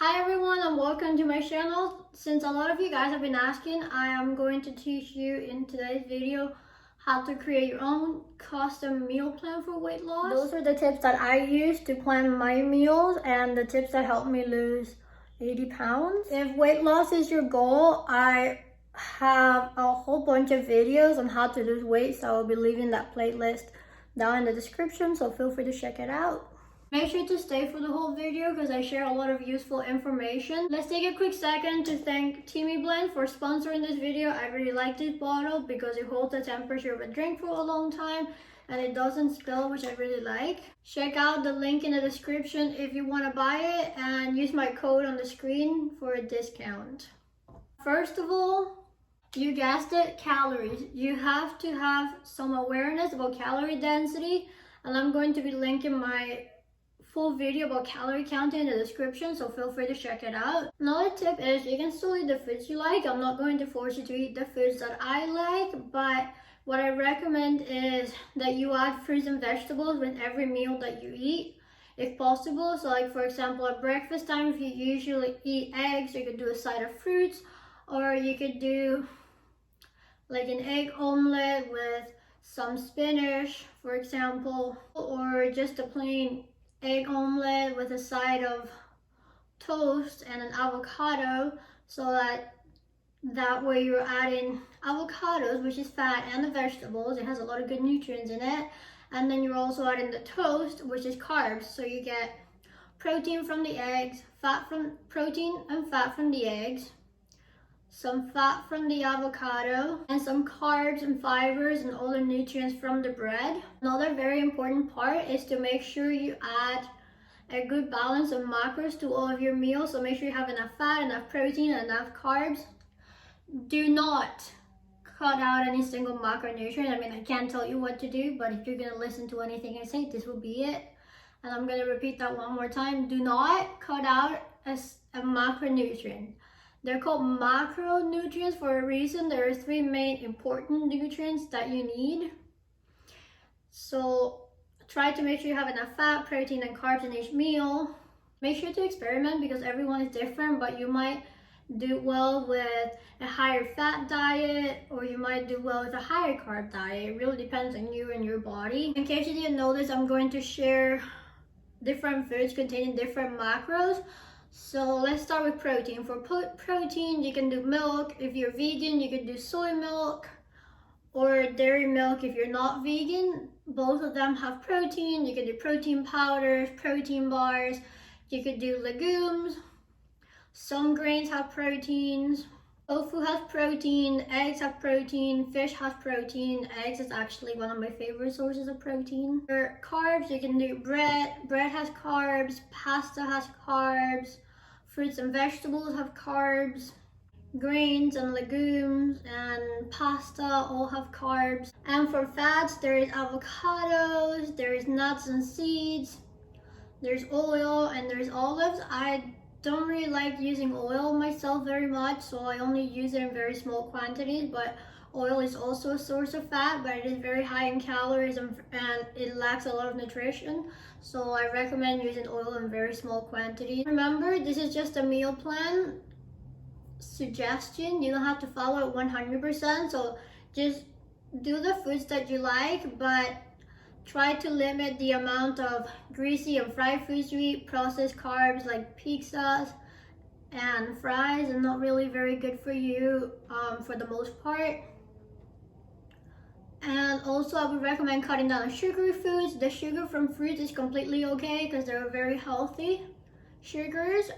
Hi everyone and welcome to my channel. Since a lot of you guys have been asking, I am going to teach you in today's video how to create your own custom meal plan for weight loss. Those are the tips that I use to plan my meals and the tips that help me lose 80 pounds. If weight loss is your goal, I have a whole bunch of videos on how to lose weight, so I will be leaving that playlist down in the description, so feel free to check it out. Make sure to stay for the whole video because I share a lot of useful information. Let's take a quick second to thank Timmy Blend for sponsoring this video. I really like this bottle because it holds the temperature of a drink for a long time and it doesn't spill, which I really like. Check out the link in the description if you want to buy it and use my code on the screen for a discount. First of all, you guessed it, calories. You have to have some awareness about calorie density, and I'm going to be linking my full video about calorie counting in the description, so feel free to check it out. Another tip is you can still eat the foods you like. I'm not going to force you to eat the foods that I like, but what I recommend is that you add fruits and vegetables with every meal that you eat, if possible. So like for example, at breakfast time, if you usually eat eggs, you could do a side of fruits, or you could do like an egg omelet with some spinach, for example, or just a plain egg omelet with a side of toast and an avocado, so that way you're adding avocados, which is fat, and the vegetables. It has a lot of good nutrients in it, and then you're also adding the toast, which is carbs, so you get protein from the eggs, protein and fat from the eggs, some fat from the avocado, and some carbs and fibers and all the nutrients from the bread. Another very important part is to make sure you add a good balance of macros to all of your meals. So make sure you have enough fat, enough protein, and enough carbs. Do not cut out any single macronutrient. I mean, I can't tell you what to do, but if you're gonna listen to anything I say, this will be it. And I'm gonna repeat that one more time. Do not cut out a macronutrient. They're called macronutrients for a reason. There are three main important nutrients that you need. So try to make sure you have enough fat, protein, and carbs in each meal. Make sure to experiment because everyone is different, but you might do well with a higher fat diet, or you might do well with a higher carb diet. It really depends on you and your body. In case you didn't know this, I'm going to share different foods containing different macros. So let's start with protein. For protein, you can do milk. If you're vegan, you can do soy milk or dairy milk if you're not vegan. Both of them have protein. You can do protein powders, protein bars. You could do legumes. Some grains have proteins. Tofu has protein, eggs have protein, fish has protein. Eggs is actually one of my favorite sources of protein. For carbs, you can do bread. Bread has carbs, pasta has carbs, fruits and vegetables have carbs, grains and legumes and pasta all have carbs. And for fats, there is avocados, there is nuts and seeds, there's oil, and there's olives. I don't really like using oil myself very much, so I only use it in very small quantities, but oil is also a source of fat, but it is very high in calories and it lacks a lot of nutrition, so I recommend using oil in very small quantities. Remember, this is just a meal plan suggestion. You don't have to follow it 100%, so just do the foods that you like, but try to limit the amount of greasy and fried foods you eat. Processed carbs like pizzas and fries are not really very good for you for the most part. And also I would recommend cutting down on sugary foods. The sugar from fruits is completely okay because they're very healthy sugars.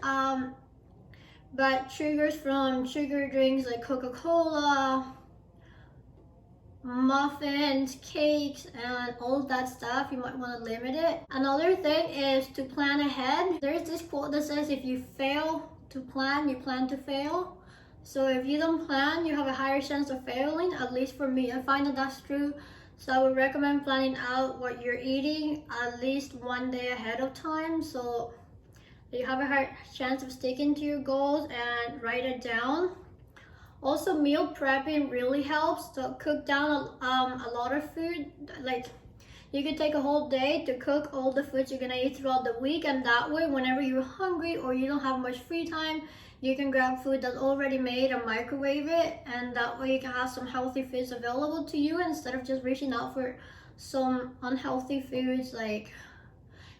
But sugars from sugar drinks like Coca-Cola, muffins, cakes, and all that stuff, you might want to limit it. Another thing is to plan ahead. There's this quote that says if you fail to plan, you plan to fail. So if you don't plan, you have a higher chance of failing. At least for me, I find that that's true. So I would recommend planning out what you're eating at least one day ahead of time, so you have a higher chance of sticking to your goals, and write it down. Also, meal prepping really helps to cook down a lot of food. Like You can take a whole day to cook all the foods you're gonna eat throughout the week, and that way whenever you're hungry or you don't have much free time, you can grab food that's already made and microwave it, and that way you can have some healthy foods available to you instead of just reaching out for some unhealthy foods like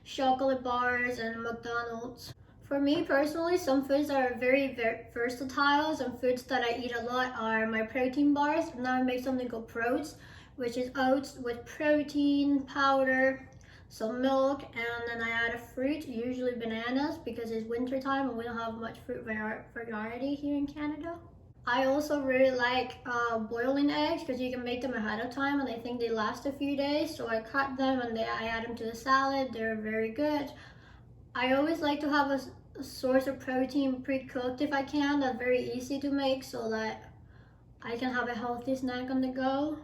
chocolate bars and McDonald's. For me personally, some foods that are very versatile, some foods that I eat a lot are my protein bars. Now I make something called Proats, which is oats with protein powder, some milk, and then I add a fruit, usually bananas, because it's winter time and we don't have much fruit variety here in Canada. I also really like boiling eggs because you can make them ahead of time and I think they last a few days. So I cut them and I add them to the salad. They're very good. I always like to have a source of protein pre-cooked if I can. That's very easy to make so that I can have a healthy snack on the go.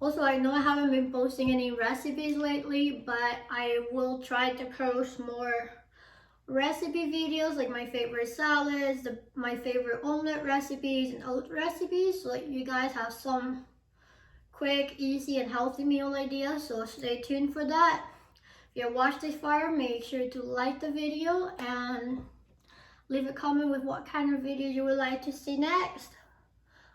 Also, I know I haven't been posting any recipes lately, but I will try to post more recipe videos like my favorite salads, my favorite omelet recipes and oat recipes, so you guys have some quick, easy and healthy meal ideas. So stay tuned for that. If you watched this far, make sure to like the video and leave a comment with what kind of video you would like to see next.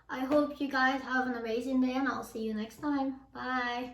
I hope you guys have an amazing day and I'll see you next time. Bye.